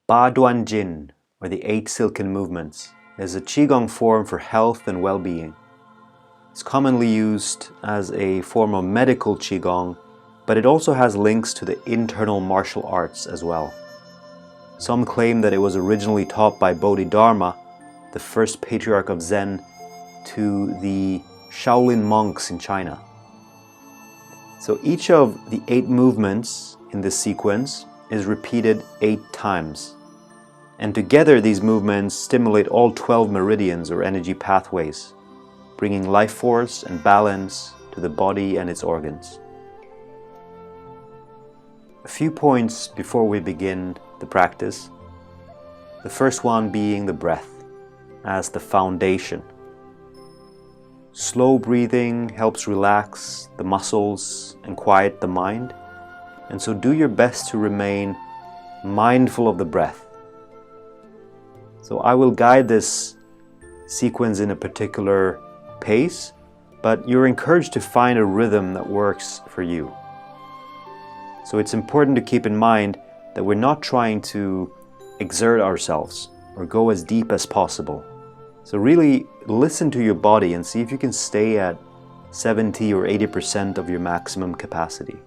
Duan Jin, or the 8 Silken Movements, is a Qigong form for health and well-being. It's commonly used as a form of medical Qigong, but it also has links to the internal martial arts as well. Some claim that it was originally taught by Bodhidharma, the first patriarch of Zen, to the Shaolin monks in China. So each of the 8 movements in this sequence is repeated 8 times. And together these movements stimulate all 12 meridians or energy pathways, bringing life force and balance to the body and its organs. A few points before we begin the practice. The first one being the breath as the foundation. Slow breathing helps relax the muscles and quiet the mind, and so do your best to remain mindful of the breath. So I will guide this sequence in a particular pace, but you're encouraged to find a rhythm that works for you. So it's important to keep in mind that we're not trying to exert ourselves or go as deep as possible. So really listen to your body and see if you can stay at 70 or 80% of your maximum capacity.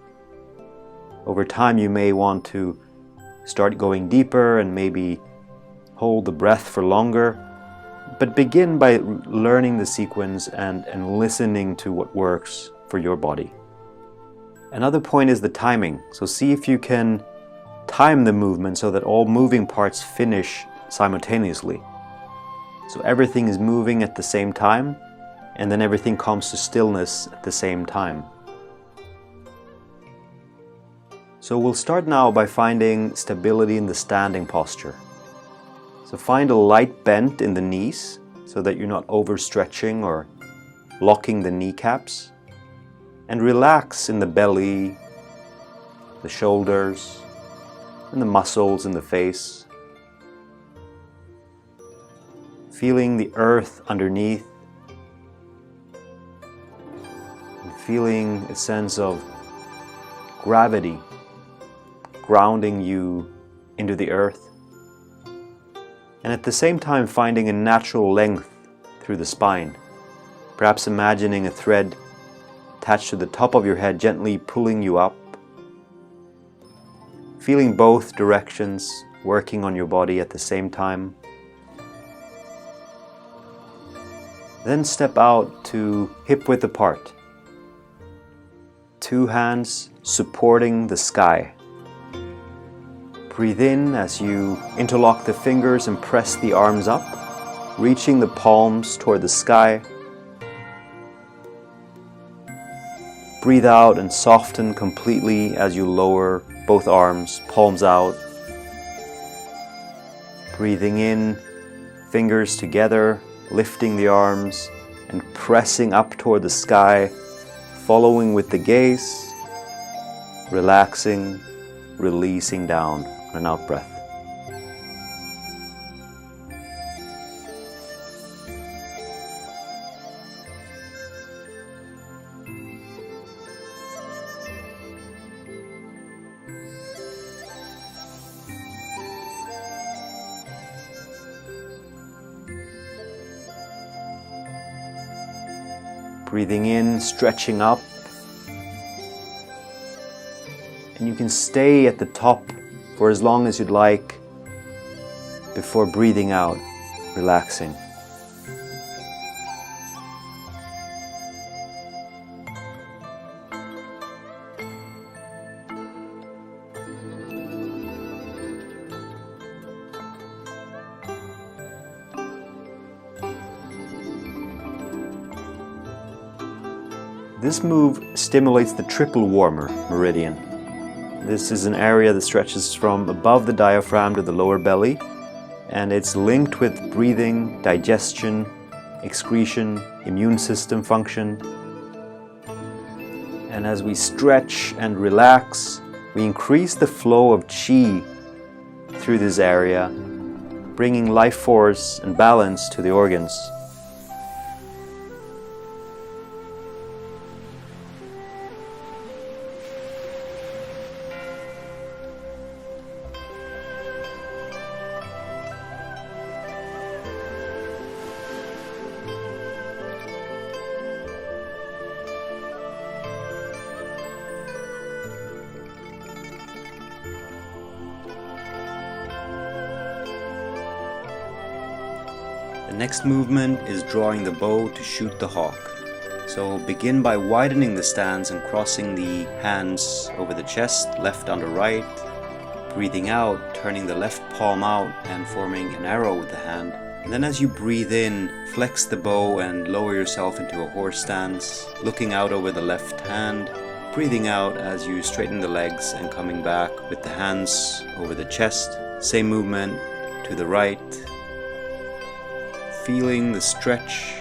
Over time you may want to start going deeper and maybe hold the breath for longer, but begin by learning the sequence and listening to what works for your body. Another point is the timing. So see if you can time the movement so that all moving parts finish simultaneously. So everything is moving at the same time, and then everything comes to stillness at the same time. So we'll start now by finding stability in the standing posture. So find a light bend in the knees so that you're not overstretching or locking the kneecaps. And relax in the belly, the shoulders, and the muscles in the face. Feeling the earth underneath. And feeling a sense of gravity grounding you into the earth. And at the same time finding a natural length through the spine. Perhaps imagining a thread attached to the top of your head, gently pulling you up. Feeling both directions working on your body at the same time. Then step out to hip width apart. 2 hands supporting the sky. Breathe in as you interlock the fingers and press the arms up, reaching the palms toward the sky. Breathe out and soften completely as you lower both arms, palms out. Breathing in, fingers together, lifting the arms and pressing up toward the sky, following with the gaze, relaxing, releasing down on an out breath. Breathing in, stretching up. And you can stay at the top for as long as you'd like before breathing out, relaxing. This move stimulates the triple warmer meridian. This is an area that stretches from above the diaphragm to the lower belly, and it's linked with breathing, digestion, excretion, immune system function. And as we stretch and relax, we increase the flow of qi through this area, bringing life force and balance to the organs. The next movement is drawing the bow to shoot the hawk. So begin by widening the stance and crossing the hands over the chest, left under right. Breathing out, turning the left palm out and forming an arrow with the hand. And then as you breathe in, flex the bow and lower yourself into a horse stance, looking out over the left hand. Breathing out as you straighten the legs and coming back with the hands over the chest. Same movement to the right. Feeling the stretch.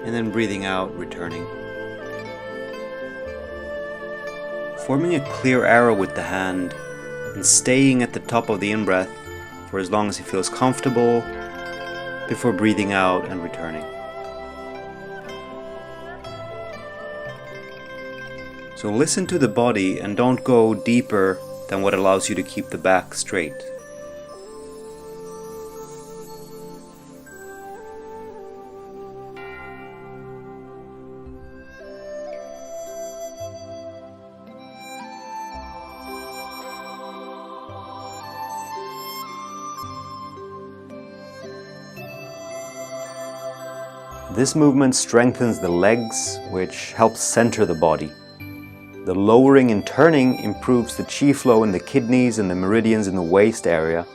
And then breathing out, returning. Forming a clear arrow with the hand and staying at the top of the in-breath for as long as it feels comfortable before breathing out and returning. So listen to the body and don't go deeper than what allows you to keep the back straight. This movement strengthens the legs, which helps center the body. The lowering and turning improves the qi flow in the kidneys and the meridians in the waist area,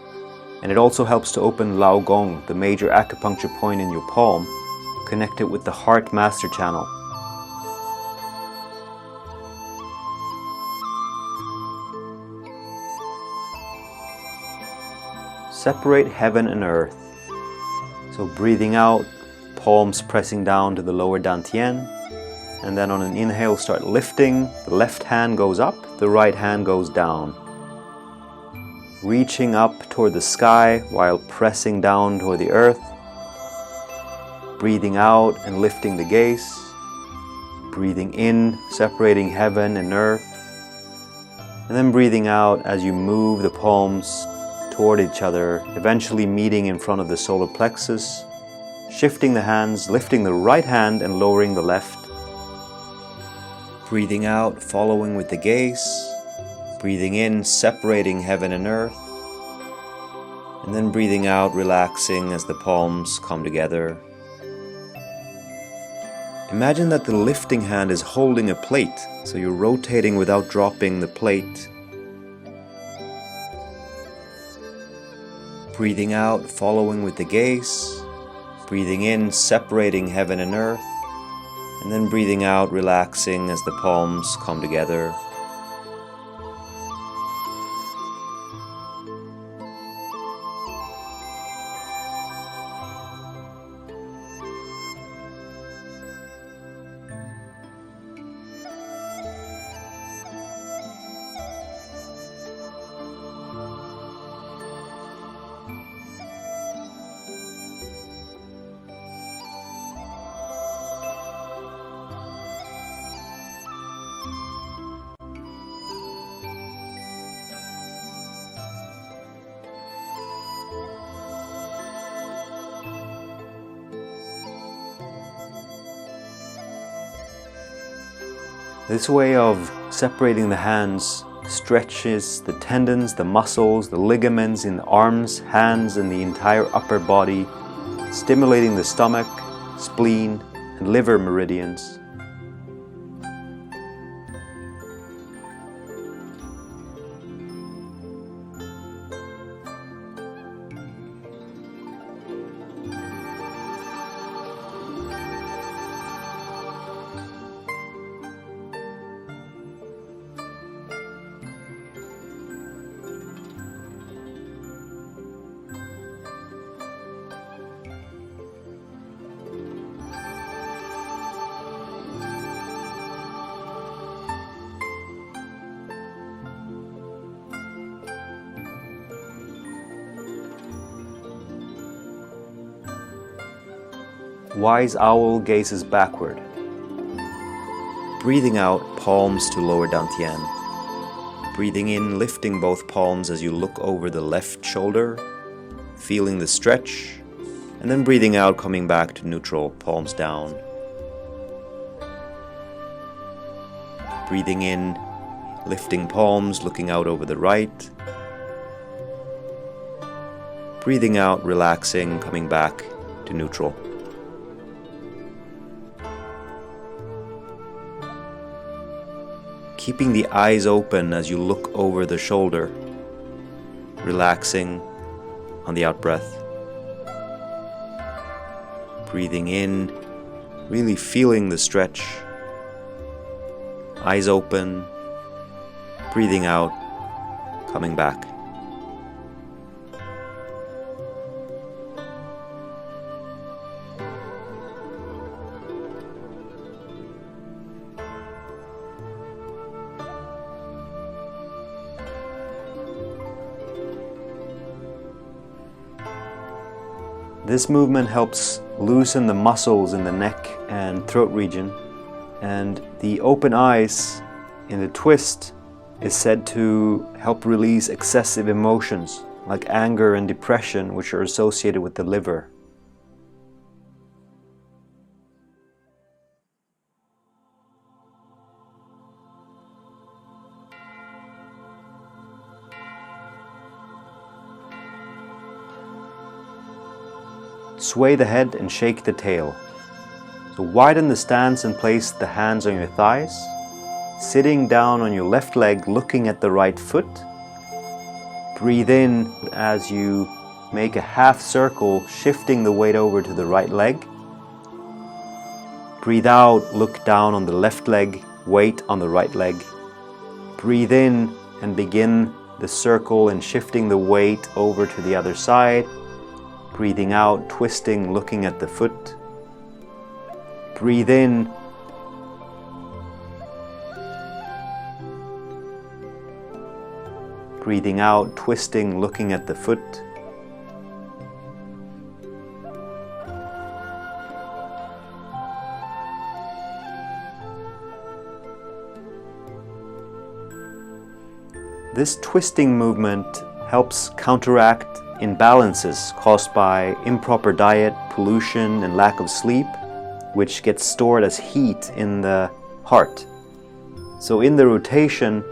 and it also helps to open Shou Gong, the major acupuncture point in your palm, connected with the heart master channel. Separate heaven and earth. So breathing out, palms pressing down to the lower dantian, and then on an inhale start lifting. The left hand goes up, the right hand goes down. Reaching up toward the sky while pressing down toward the earth. Breathing out and lifting the gaze. Breathing in, separating heaven and earth. And then breathing out as you move the palms toward each other, eventually meeting in front of the solar plexus. Shifting the hands, lifting the right hand and lowering the left. Breathing out, following with the gaze. Breathing in, separating heaven and earth. And then breathing out, relaxing as the palms come together. Imagine that the lifting hand is holding a plate, so you're rotating without dropping the plate. Breathing out, following with the gaze. Breathing in, separating heaven and earth, and then breathing out, relaxing as the palms come together. This way of separating the hands stretches the tendons, the muscles, the ligaments in the arms, hands, and the entire upper body, stimulating the stomach, spleen, and liver meridians. Wise owl gazes backward. Breathing out, palms to lower dantian. Breathing in, lifting both palms as you look over the left shoulder, feeling the stretch, and then breathing out, coming back to neutral, palms down. Breathing in, lifting palms, looking out over the right. Breathing out, relaxing, coming back to neutral. Keeping the eyes open as you look over the shoulder, relaxing on the out-breath. Breathing in, really feeling the stretch. Eyes open, breathing out, coming back. This movement helps loosen the muscles in the neck and throat region, and the open eyes in the twist is said to help release excessive emotions like anger and depression, which are associated with the liver. Sway the head and shake the tail. So widen the stance and place the hands on your thighs, sitting down on your left leg, looking at the right foot. Breathe in as you make a half circle, shifting the weight over to the right leg. Breathe out, look down on the left leg, weight on the right leg. Breathe in and begin the circle and shifting the weight over to the other side. Breathing out, twisting, looking at the foot. Breathe in. Breathing out, twisting, looking at the foot. This twisting movement helps counteract imbalances caused by improper diet, pollution, and lack of sleep, which gets stored as heat in the heart. So in the rotation,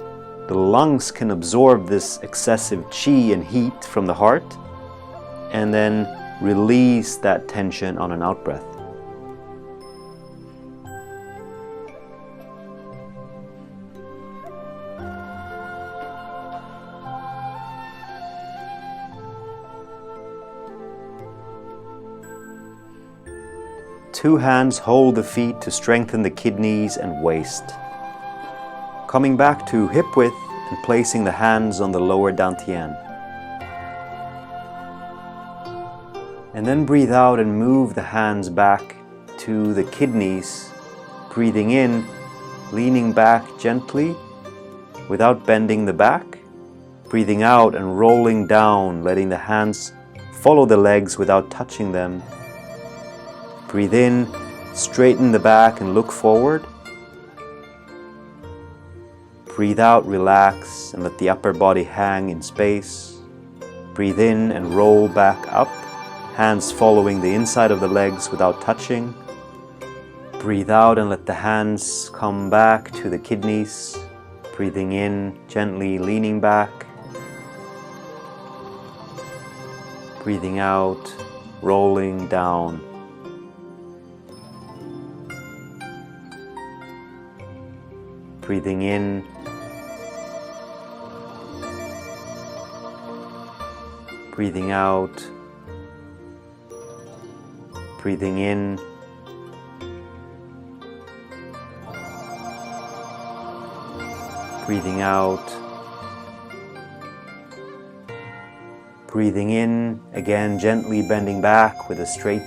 the lungs can absorb this excessive qi and heat from the heart and then release that tension on an out-breath. Two hands hold the feet to strengthen the kidneys and waist. Coming back to hip width and placing the hands on the lower dantian. And then breathe out and move the hands back to the kidneys. Breathing in, leaning back gently without bending the back. Breathing out and rolling down, letting the hands follow the legs without touching them. Breathe in, straighten the back and look forward. Breathe out, relax, and let the upper body hang in space. Breathe in and roll back up, hands following the inside of the legs without touching. Breathe out and let the hands come back to the kidneys. Breathing in, gently leaning back. Breathing out, rolling down. Breathing in. Breathing out. Breathing in. Breathing out. Breathing in, again gently bending back with a straight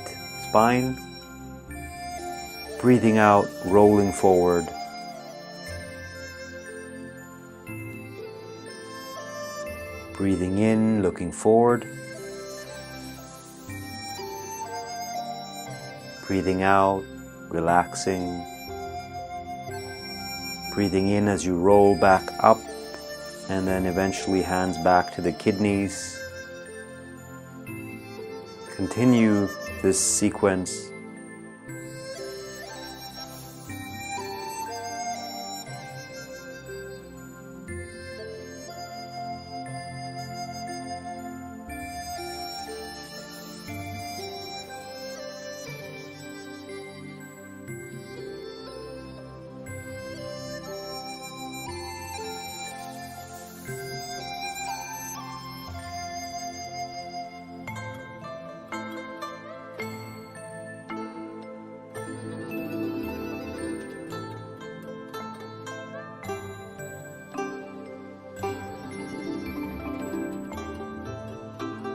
spine. Breathing out, rolling forward. Breathing in, looking forward. Breathing out, relaxing. Breathing in as you roll back up, and then eventually hands back to the kidneys. Continue this sequence.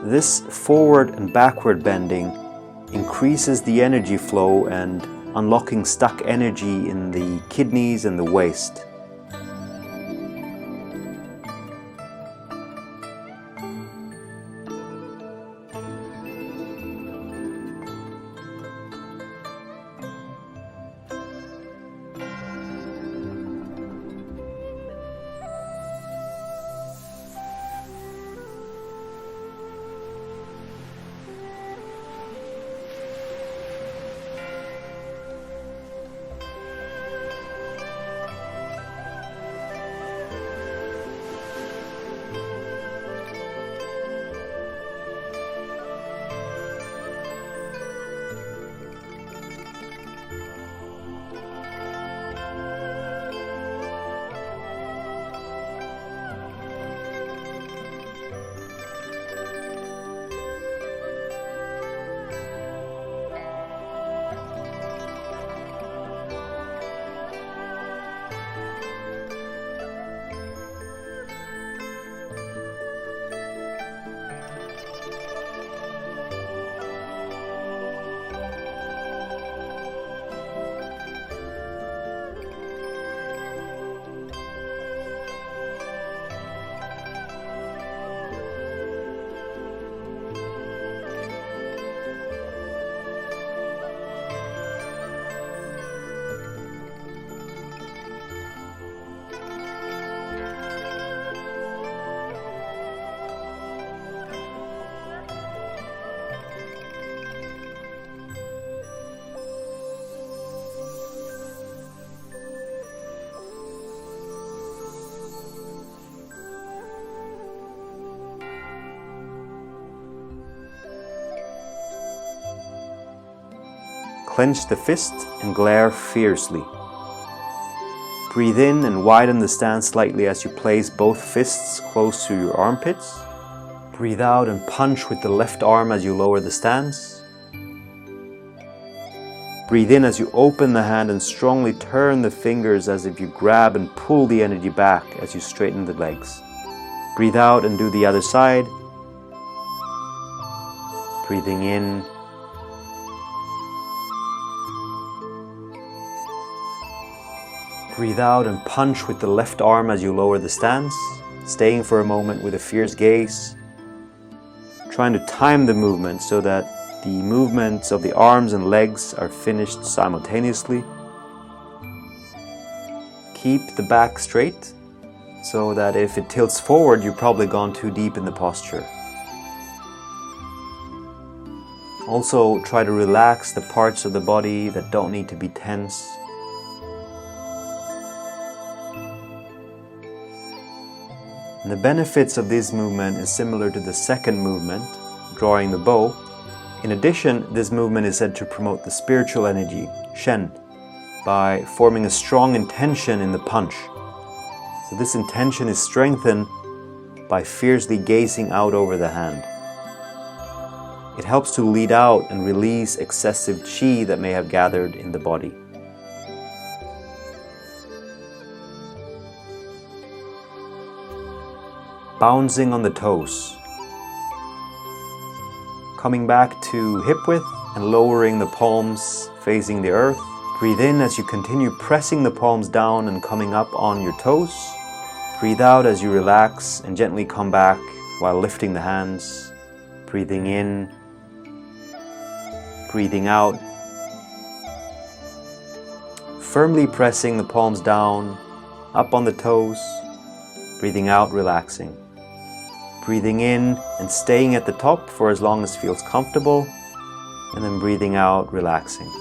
This forward and backward bending increases the energy flow and unlocking stuck energy in the kidneys and the waist. Clench the fist and glare fiercely. Breathe in and widen the stance slightly as you place both fists close to your armpits. Breathe out and punch with the left arm as you lower the stance. Breathe in as you open the hand and strongly turn the fingers as if you grab and pull the energy back as you straighten the legs. Breathe out and do the other side. Breathing in. Breathe out and punch with the left arm as you lower the stance, staying for a moment with a fierce gaze, trying to time the movement so that the movements of the arms and legs are finished simultaneously. Keep the back straight so that if it tilts forward, you've probably gone too deep in the posture. Also, try to relax the parts of the body that don't need to be tense. And the benefits of this movement is similar to the second movement, drawing the bow. In addition, this movement is said to promote the spiritual energy, Shen, by forming a strong intention in the punch. So this intention is strengthened by fiercely gazing out over the hand. It helps to lead out and release excessive qi that may have gathered in the body. Bouncing on the toes. Coming back to hip width and lowering the palms facing the earth. Breathe in as you continue pressing the palms down and coming up on your toes. Breathe out as you relax and gently come back while lifting the hands. Breathing in. Breathing out. Firmly pressing the palms down, up on the toes. Breathing out, relaxing. Breathing in and staying at the top for as long as feels comfortable, and then breathing out, relaxing.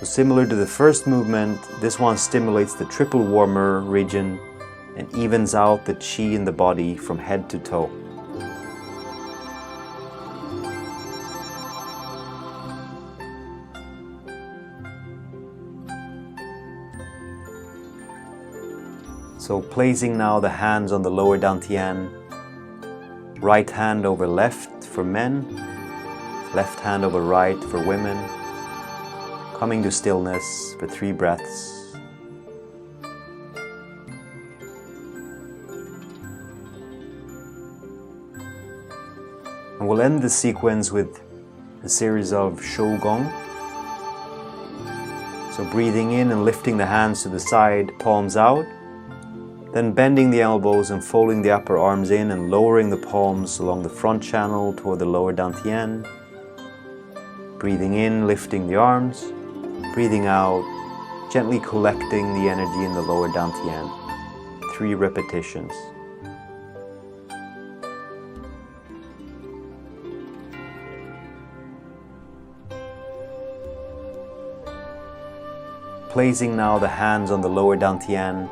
So similar to the first movement, this one stimulates the triple warmer region and evens out the qi in the body from head to toe. So placing now the hands on the lower dantian, right hand over left for men, left hand over right for women. coming to stillness for 3 breaths. And we'll end this sequence with a series of Shou Gong. So breathing in and lifting the hands to the side, palms out. Then bending the elbows and folding the upper arms in and lowering the palms along the front channel toward the lower dantian. Breathing in, lifting the arms. Breathing out, gently collecting the energy in the lower dantian. 3 repetitions. Placing now the hands on the lower dantian,